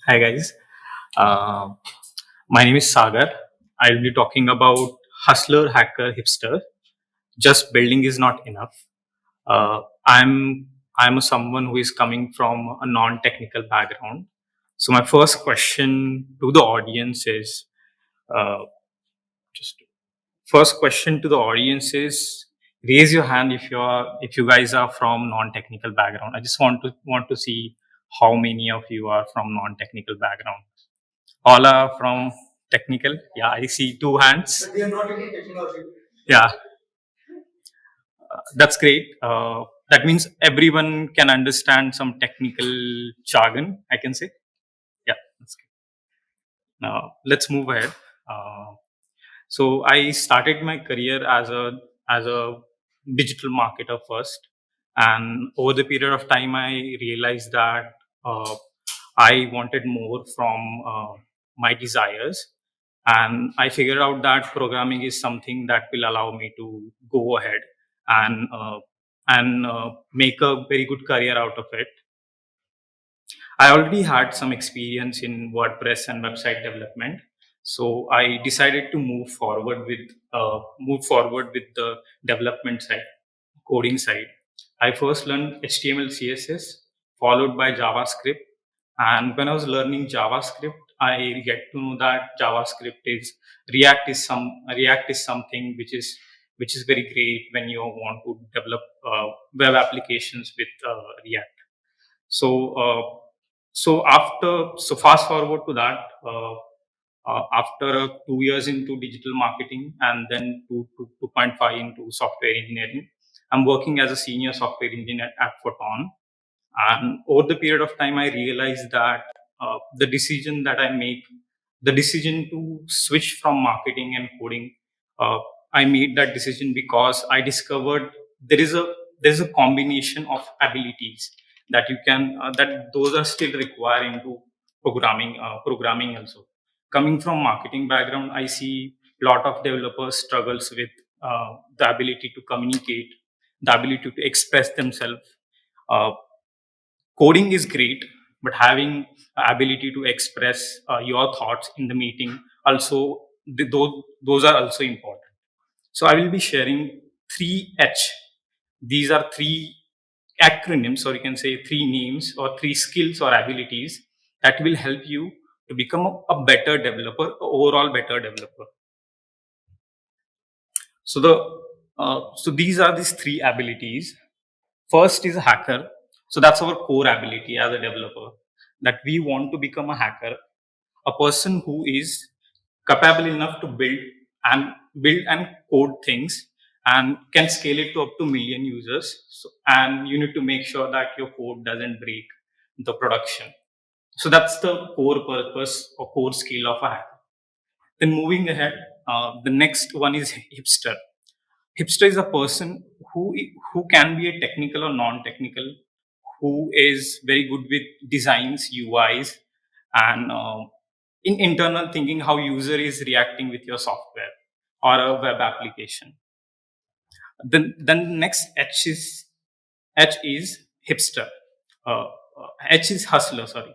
Hi guys, uh, my name is Sagar. I'll be talking about hustler, hacker, hipster. Just building is not enough. Uh, I'm I'm someone who is coming from a non-technical background. So my first question to the audience is uh, just first question to the audience is raise your hand if you guys are from non-technical background. I just want to see how many of you are from non-technical background. All are from technical. Yeah, I see two hands. But they are not really technical. Yeah, that's great. That means everyone can understand some technical jargon, I can say. Yeah, that's good. Now let's move ahead. Uh, so I started my career as a digital marketer first, and over the period of time, I realized that I wanted more from my desires, and I figured out that programming is something that will allow me to go ahead and make a very good career out of it. I already had some experience in WordPress and website development, so I decided to move forward with the development side, coding side. I first learned HTML, CSS, followed by JavaScript. And when I was learning JavaScript, I get to know that React is something which is very great when you want to develop web applications with React. So, so fast forward to that. After 2 years into digital marketing and then 2.5 into software engineering, I'm working as a senior software engineer at Photon. And over the period of time, I realized that the decision to switch from marketing and coding, uh, I made that decision because I discovered there is a combination of abilities that those are still required into programming also. Coming from marketing background, I see a lot of developers struggles with the ability to communicate, the ability to express themselves. Uh, Coding is great, but having ability to express your thoughts in the meeting also, those are also important. So I will be sharing 3H. These are three acronyms, or you can say three names or three skills or abilities that will help you to become a better developer, overall better developer. So these are these three abilities. First is a hacker. So that's our core ability as a developer, that we want to become a hacker, a person who is capable enough to build and code things and can scale it to up to million users. And you need to make sure that your code doesn't break the production. So that's the core purpose or core skill of a hacker. Then moving ahead, the next one is hipster. Hipster is a person who can be a technical or non-technical, who is very good with designs, UIs, and in internal thinking how user is reacting with your software or a web application. Then next H is hipster. H is hustler. Sorry,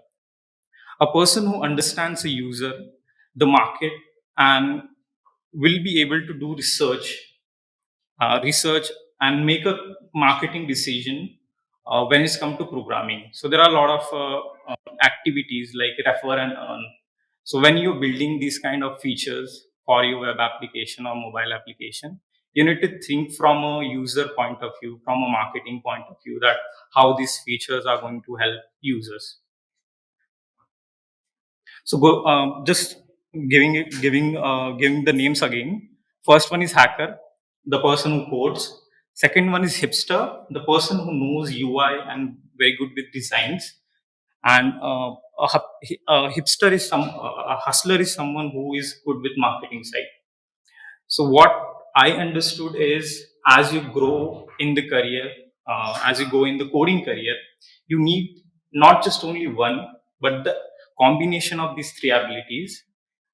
a person who understands the user, the market, and will be able to do research and make a marketing decision when it's come to programming. So there are a lot of activities like refer and earn. So when you're building these kind of features for your web application or mobile application, you need to think from a user point of view, from a marketing point of view, that how these features are going to help users. So go just giving the names again. First one is hacker, the person who codes. Second one is hipster, the person who knows UI and very good with designs. And a hipster is a hustler is someone who is good with marketing side. So what I understood is, as you grow in the career, as you go in the coding career, you need not just only one, but the combination of these three abilities,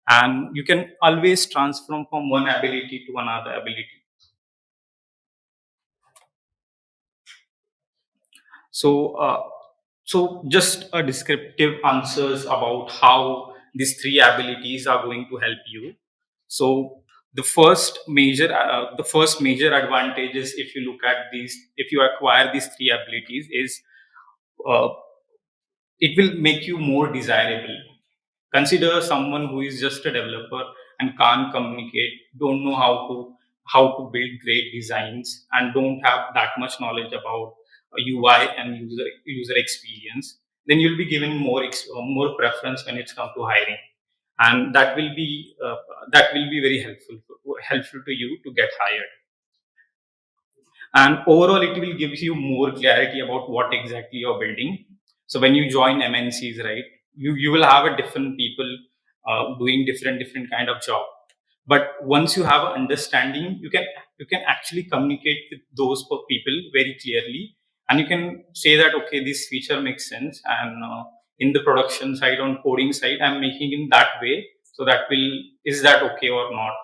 and you can always transform from one ability to another ability. So, So just a descriptive answers about how these three abilities are going to help you. So the first major advantage is, if you look at these, if you acquire these three abilities, is uh, it will make you more desirable. Consider someone who is just a developer and can't communicate, don't know how to build great designs, and don't have that much knowledge about UI and user experience. Then you'll be given more preference when it's come to hiring, and that will be very helpful to you to get hired. And overall it will give you more clarity about what exactly you're building. So when you join MNCs, right, you will have a different people doing different kind of job. But once you have an understanding, you can actually communicate with those people very clearly, and you can say that, okay, this feature makes sense, and in the production side, on coding side, I'm making in that way. So that will is that okay or not?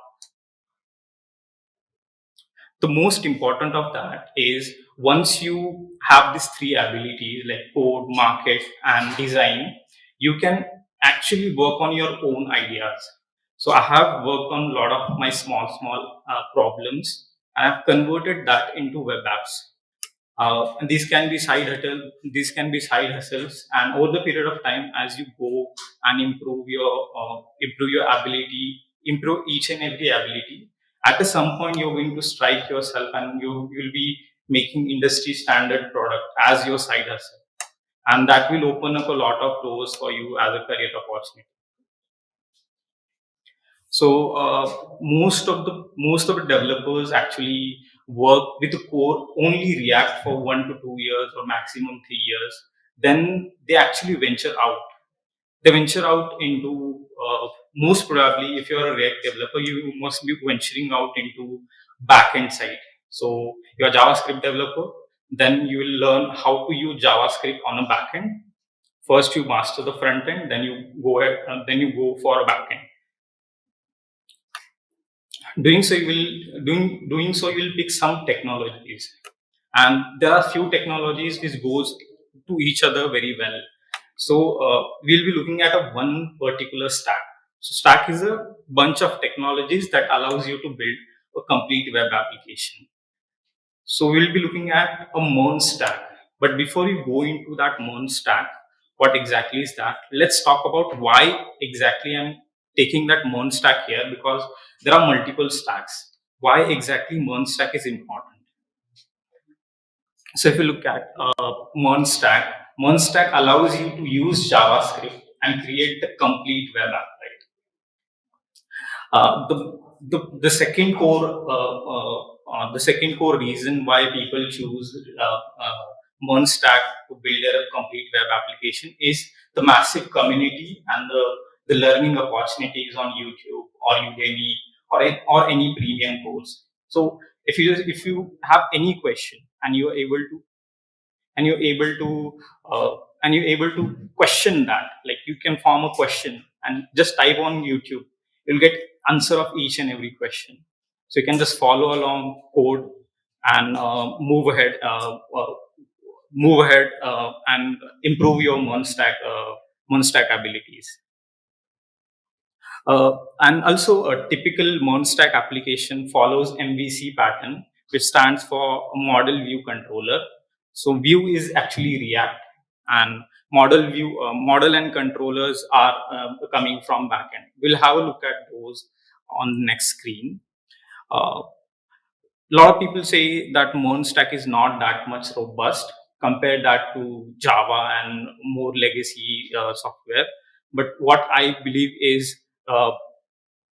The most important of that is, once you have these three abilities like code, market, and design, you can actually work on your own ideas. So I have worked on a lot of my small problems, and I've converted that into web apps. And these can be these can be side hustles, and over the period of time, as you go and improve your ability, improve each and every ability, at some point you're going to strike yourself, and you will be making industry standard product as your side hustle, and that will open up a lot of doors for you as a career opportunity. So most of the developers actually work with the core only React for 1 to 2 years or maximum 3 years. Then they actually venture out. They venture out into, most probably, if you're a React developer, you must be venturing out into backend side. So you're a JavaScript developer, then you will learn how to use JavaScript on a backend. First, you master the front end, then you go ahead, then you go for a backend. Doing so you will pick some technologies, and there are few technologies which goes to each other very well. So we'll be looking at a one particular stack. So stack is a bunch of technologies that allows you to build a complete web application. So we'll be looking at a MERN stack. But before you go into that MERN stack, what exactly is that? Let's talk about why exactly I'm taking that MERN stack here, because there are multiple stacks. Why exactly MERN stack is important? So if you look at MERN stack allows you to use JavaScript and create the complete web app, right? The second core the second core reason why people choose MERN Stack to build their complete web application is the massive community and the learning opportunities on YouTube or Udemy or any premium course. So if you have any question, and you're able to and you're able to question that, like, you can form a question and just type on YouTube, you'll get answer of each and every question. So you can just follow along code and move ahead and improve your monstack abilities. And also, a typical MERN stack application follows MVC pattern, which stands for Model View Controller. So View is actually React, and model and controllers are coming from backend. We'll have a look at those on the next screen. A lot of people say that MERN stack is not that much robust. Compare that to Java and more legacy software. But what I believe is, uh,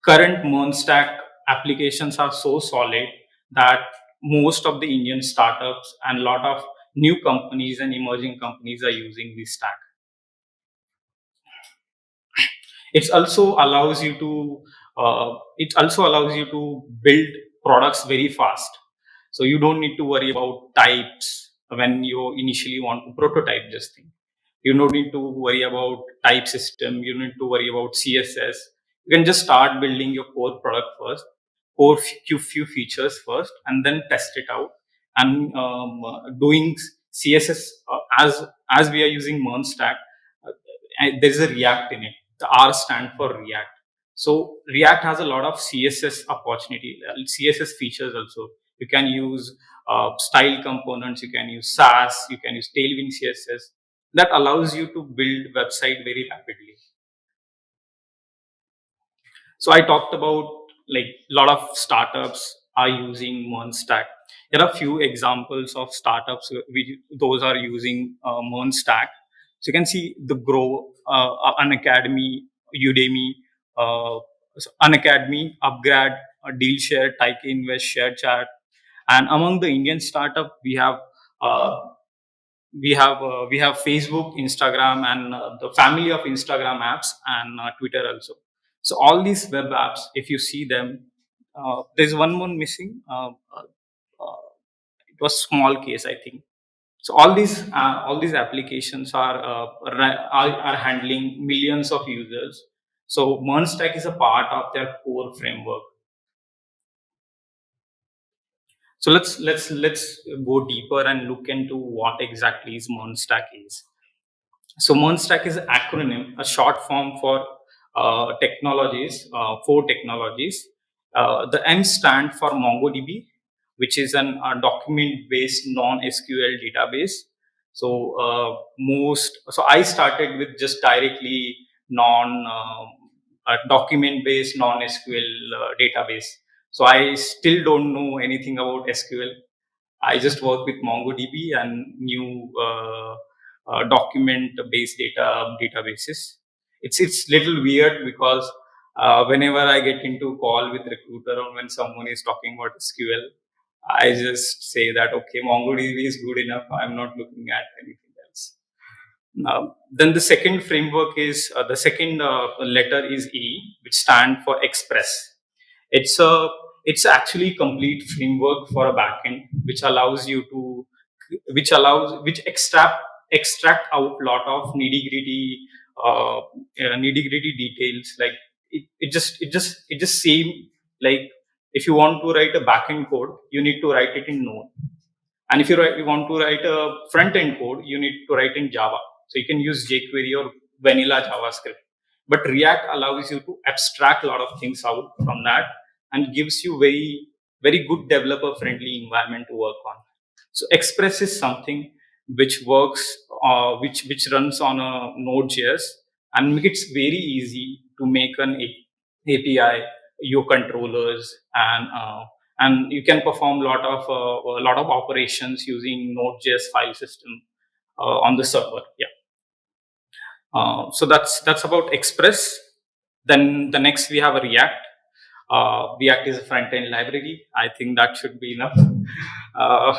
current MERN stack applications are so solid that most of the Indian startups and a lot of new companies and emerging companies are using this stack. It also allows you to build products very fast. So you don't need to worry about types when you initially want to prototype this thing. You don't need to worry about type system. You don't need to worry about CSS. You can just start building your core product first, few features first, and then test it out. And doing CSS as we are using MERN Stack, and there is a React in it. The R stand for React. So React has a lot of CSS opportunity, CSS features also. You can use style components, you can use Sass, you can use Tailwind CSS. That allows you to build website very rapidly. So I talked about like a lot of startups are using MERN Stack. There are few examples of startups which those are using MERN Stack. So you can see the Grow, An Academy, Udemy, An Academy, Upgrad, Dealshare, Taika Invest, ShareChat, and among the Indian startup uh, we have Facebook, Instagram, and the family of Instagram apps, and Twitter also. So all these web apps, if you see them, there's one more missing. Uh, it was small case, I think. So all these applications are handling millions of users. So MERN Stack is a part of their core framework. So let's go deeper and look into what exactly is MERN Stack is. So MERN Stack is an acronym, a short form for four technologies. The M stand for MongoDB, which is an document-based non-SQL database. So so I started with just directly non document-based non-SQL database. So I still don't know anything about SQL. I just work with MongoDB and new document-based databases. It's little weird because whenever I get into call with recruiter or when someone is talking about SQL, I just say that okay, MongoDB is good enough. I'm not looking at anything else. Then the second framework is the second letter is E, which stand for Express. It's a it's actually complete framework for a backend, which allows you to which extract out lot of nitty gritty details. Like it just same like if you want to write a backend code, you need to write it in Node, and if you want to write a front end code, you need to write in Java. So you can use jQuery or vanilla JavaScript. But React allows you to abstract a lot of things out from that and gives you very good developer friendly environment to work on. So Express is something which works, which runs on a Node.js and make it very easy to make an API, your controllers, and you can perform a lot of operations using Node.js file system on the server. Yeah. So that's about Express. Then the next we have a React. React is a front end library. I think that should be enough. Uh,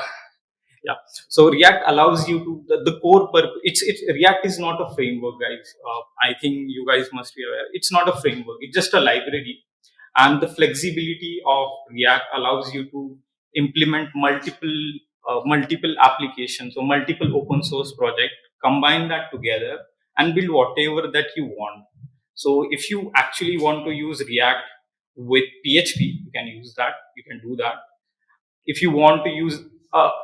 yeah. So React allows you to the core purpose. It's React is not a framework, guys. I think you guys must be aware. It's not a framework. It's just a library, and the flexibility of React allows you to implement multiple applications or multiple open source project, combine that together, and build whatever that you want. So if you actually want to use React with PHP, you can use that. You can do that. If you want to use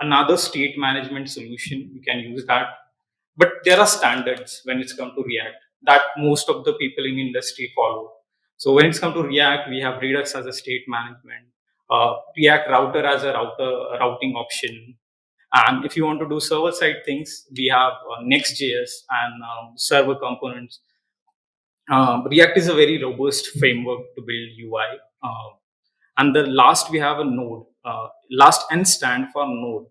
another state management solution, you can use that. But there are standards when it's come to React that most of the people in industry follow. So when it's come to React, we have Redux as a state management, React router as a routing option. And if you want to do server side things, we have Next.js and server components. React is a very robust framework to build UI. And the last we have a Node. Last N stand for Node.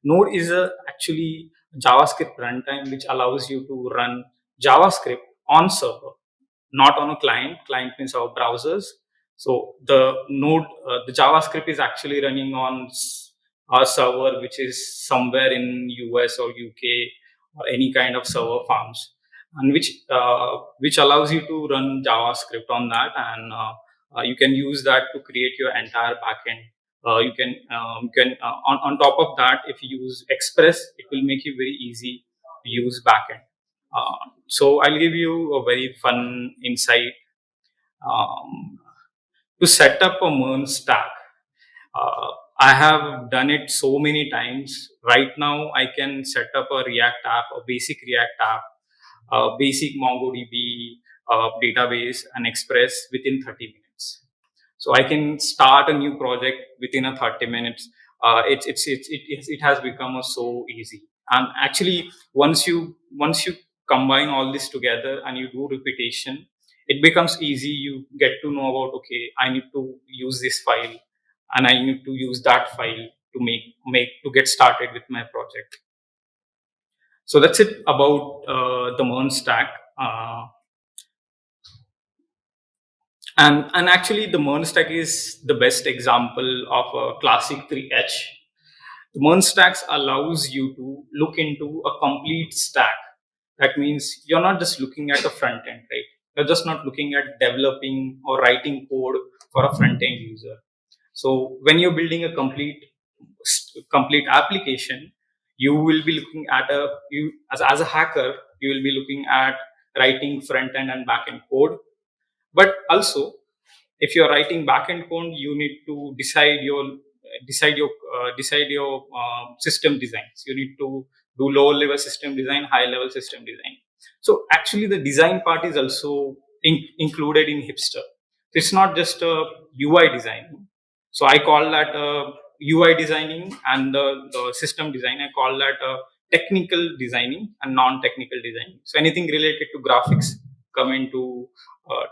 Node is a actually JavaScript runtime which allows you to run JavaScript on server, not on a client. Client means our browsers. So the JavaScript is actually running on a server which is somewhere in US or UK or any kind of server farms, and which allows you to run JavaScript on that, and you can use that to create your entire backend. You can on top of that, if you use Express, it will make you very easy to use backend. So I'll give you a very fun insight um, to set up a MERN stack. I have done it so many times. Right now, I can set up a React app, a basic React app, a basic MongoDB database, and Express within 30 minutes. So I can start a new project within a 30 minutes. It has become so easy. And actually, once you combine all this together and you do repetition, it becomes easy. You get to know about, okay, I need to use this file and I need to use that file to make to get started with my project. So that's it about the MERN stack. Uh, and actually, the MERN stack is the best example of a classic 3H. The MERN stacks allows you to look into a complete stack. That means you're not just looking at the front end, right? You're just not looking at developing or writing code for a front end user. So when you're building a complete application, you will be looking at as a hacker, you will be looking at writing front end and back end code. But also, if you're writing backend code, you need to decide your system designs. You need to do low level system design, high level system design. So actually, the design part is also included in Hipster. It's not just a UI design. So I call that UI designing, and the system design, I call that technical designing and non-technical designing. So anything related to graphics come into uh,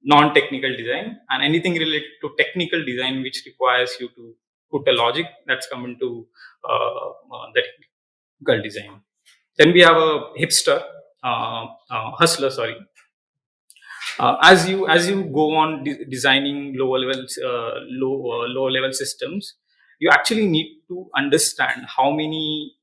non-technical design, and anything related to technical design which requires you to put a logic, that's come into the technical design. Then we have a hustler, sorry. As you go on designing low level systems, you actually need to understand how many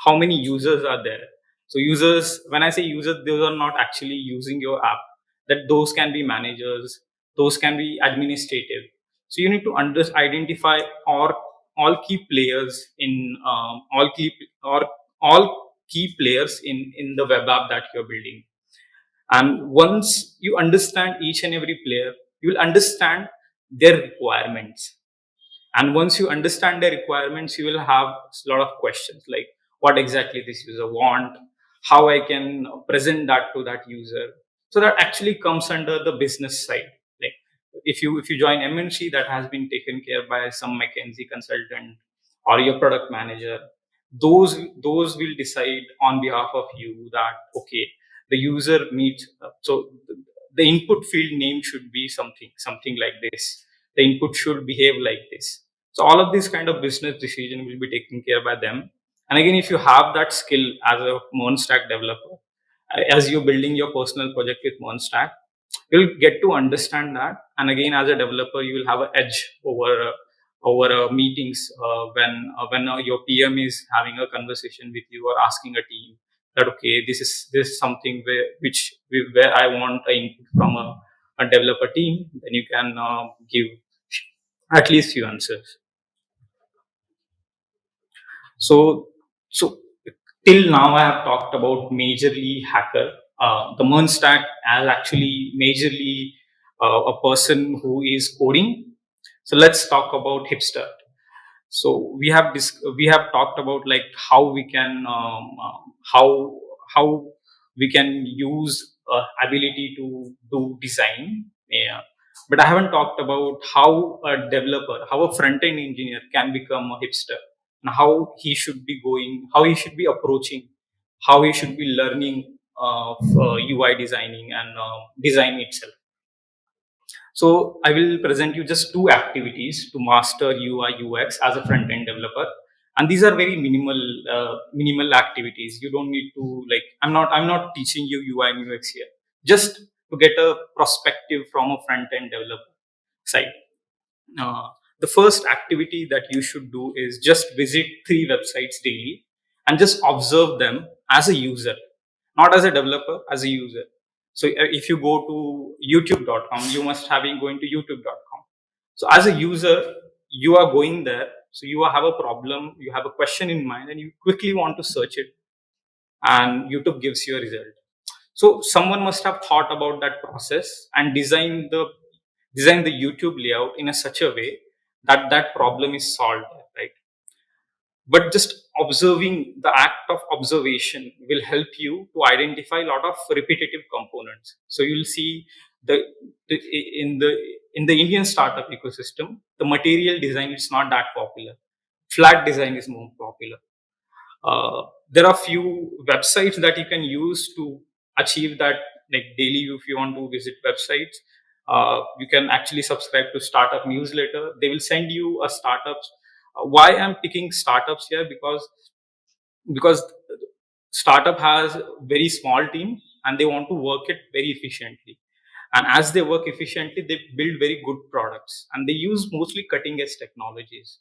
users are there. So users, when I say users, those are not actually using your app. That those can be managers, those can be administrative. So you need to identify or all key players in all key players in the web app that you're building. And once you understand each and every player, you will understand their requirements. And once you understand their requirements, you will have a lot of questions like what exactly this user want, how I can present that to that user. So that actually comes under the business side. Like if you join MNC, that has been taken care by some McKinsey consultant or your product manager. Those will decide on behalf of you that, okay, the user needs the input field name should be something like this. The input should behave like this. So all of these kind of business decision will be taken care by them. And again, if you have that skill as a MERN Stack developer, as you're building your personal project with MERN Stack, you'll get to understand that. And again, as a developer, you will have an edge over meetings when your PM is having a conversation with you or asking a team that, okay, this is something where I want an input from a developer team. Then you can give at least few answers. So, so till now, I have talked about majorly hacker. The MERN stack as actually majorly a person who is coding. So let's talk about Hipster. So we have talked about like how we can how we can use ability to do design. Yeah. But I haven't talked about how a developer, how a front end engineer can become a hipster, and how he should be going, how he should be approaching, how he should be learning UI designing and design itself. So I will present you just two activities to master UI UX as a front end developer, and these are very minimal activities. You don't need to like. I'm not teaching you UI and UX here. Just to get a perspective from a front end developer side. Uh, the first activity that you should do is just visit 3 websites daily and just observe them as a user, not as a developer, as a user. So if you go to youtube.com, you must have been going to youtube.com. So as a user, you are going there. So you have a problem, you have a question in mind, and you quickly want to search it, and YouTube gives you a result. So someone must have thought about that process and designed the YouTube layout in such a way that problem is solved, right? But just observing, the act of observation will help you to identify a lot of repetitive components. So you'll see the, the in the in the Indian startup ecosystem, the material design is not that popular. Flat design is more popular. There are few websites that you can use to achieve that, like daily. If you want to visit websites, you can actually subscribe to startup newsletter. They will send you a startups. Why I'm picking startups here? Because startup has a very small team and they want to work it very efficiently, and as they work efficiently, they build very good products, and they use mostly cutting edge technologies.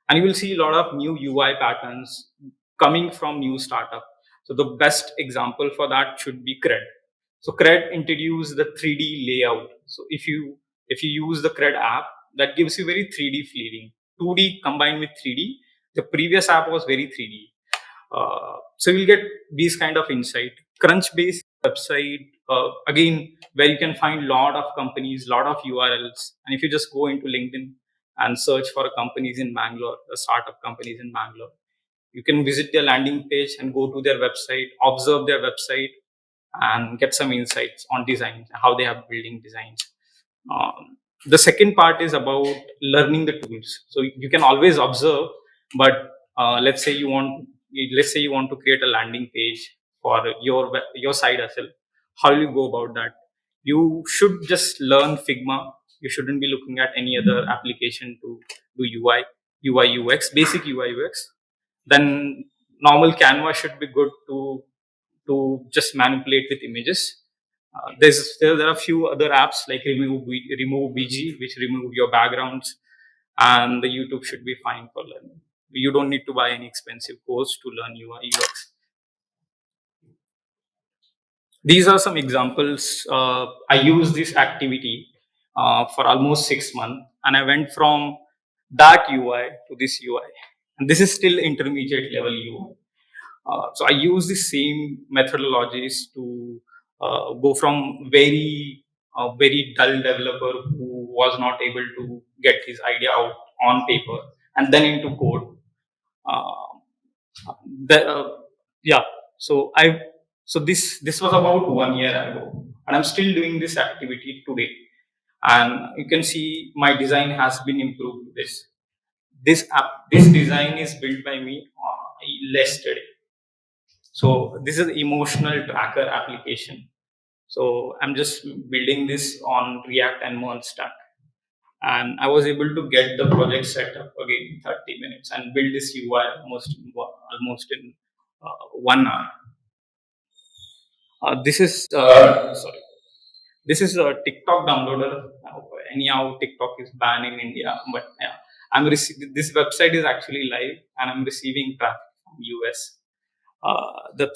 And you will see a lot of new UI patterns coming from new startup. So the best example for that should be Cred. So Cred introduced the 3D layout. So if you use the Cred app, that gives you very 3D feeling. 2D combined with 3D. The previous app was very 3D. So you'll get these kind of insight. Crunchbase website, again, where you can find lot of companies, lot of URLs. And if you just go into LinkedIn and search for companies in Bangalore, the startup companies in Bangalore, you can visit their landing page and go to their website, observe their website, and get some insights on design, how they have building designs. The second part is about learning the tools. So you can always observe, but let's say you want to create a landing page for your side hustle. How will you go about that? You should just learn Figma. You shouldn't be looking at any other application to do UI UX, basic UI UX. Then normal Canva should be good to just manipulate with images. There are a few other apps like remove BG, which remove your backgrounds, and the YouTube should be fine for learning. You don't need to buy any expensive course to learn UI UX. These are some examples. I used this activity for almost 6 months, and I went from that UI to this UI, and this is still intermediate level UI. So I use the same methodologies to go from very dull developer who was not able to get his idea out on paper and then into code. Uh, the, yeah. So this was about 1 year ago, and I'm still doing this activity today. And you can see my design has been improved. This design is built by me yesterday. So this is emotional tracker application. So I'm just building this on React and MERN Stack. And I was able to get the project set up again in 30 minutes and build this UI almost in 1 hour. This is sorry. This is a TikTok downloader. Anyhow, TikTok is banned in India, but yeah, this website is actually live, and I'm receiving traffic from US. The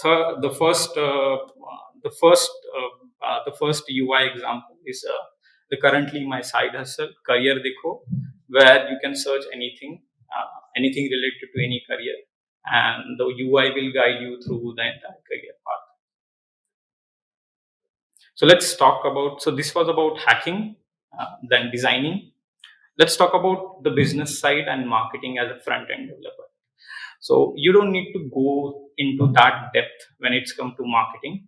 first UI example is the currently my side hustle career Dekho, where you can search anything related to any career, and the UI will guide you through the entire career path. So let's talk about. So this was about hacking, then designing. Let's talk about the business side and marketing as a front end developer. So you don't need to go into that depth when it's come to marketing.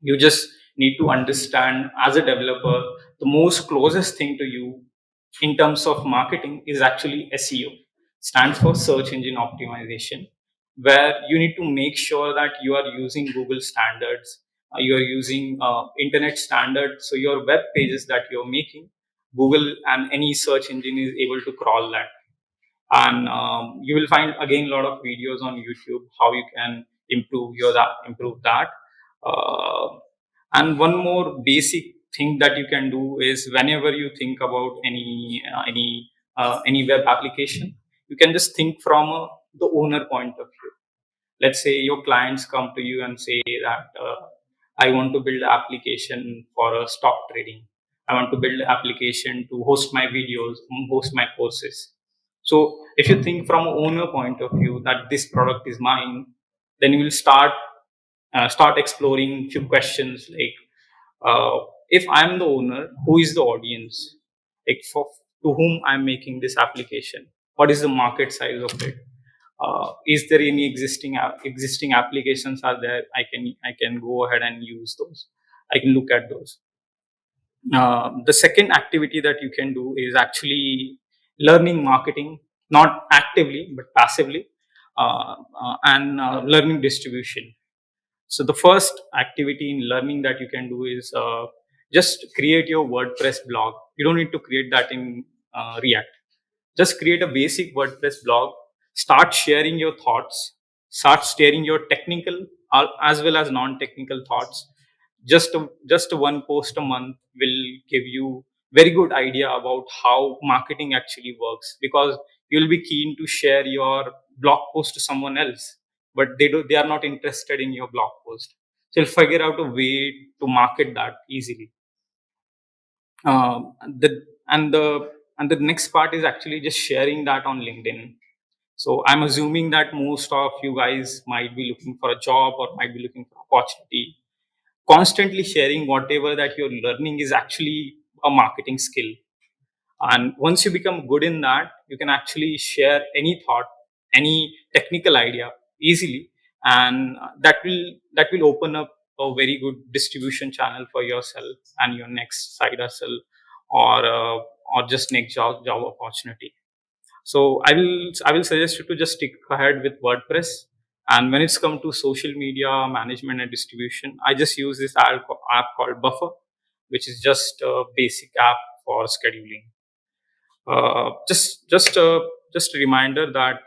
You just need to understand as a developer, the most closest thing to you in terms of marketing is actually SEO, stands for search engine optimization, where you need to make sure that you are using Google standards, you are using internet standards. So your web pages that you're making, Google and any search engine is able to crawl that. And you will find again a lot of videos on YouTube how you can improve that. Uh, and one more basic thing that you can do is whenever you think about any web application, you can just think from the owner point of view. Let's say your clients come to you and say that I want to build an application for a stock trading. I want to build an application to host my videos, host my courses. So if you think from an owner point of view that this product is mine, then you will start exploring few questions like, if I'm the owner, who is the audience? Like to whom I'm making this application. What is the market size of it? Is there any existing applications are there? I can go ahead and use those. I can look at those. The second activity that you can do is actually learning marketing, not actively but passively, and learning distribution. So the first activity in learning that you can do is just create your WordPress blog. You don't need to create that in React. Just create a basic WordPress blog, start sharing your thoughts, start sharing your technical as well as non-technical thoughts. Just one post a month will give you very good idea about how marketing actually works, because you'll be keen to share your blog post to someone else, but they are not interested in your blog post. So you'll figure out a way to market that easily. um, the and the and the next part is actually just sharing that on LinkedIn. So I'm assuming that most of you guys might be looking for a job or might be looking for opportunity. Constantly sharing whatever that you're learning is actually a marketing skill, and once you become good in that, you can actually share any thought, any technical idea easily, and that will open up a very good distribution channel for yourself and your next side hustle, or just next job opportunity. So I will suggest you to just stick ahead with WordPress. And when it's come to social media management and distribution, I just use this app called Buffer, which is just a basic app for scheduling. Just a reminder that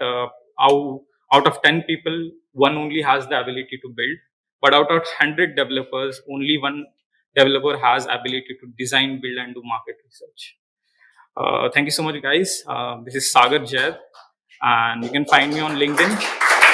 how out of 10 people, one only has the ability to build, but out of 100 developers, only one developer has ability to design, build, and do market research. Thank you so much, guys. This is Sagar Jaid, and you can find me on LinkedIn.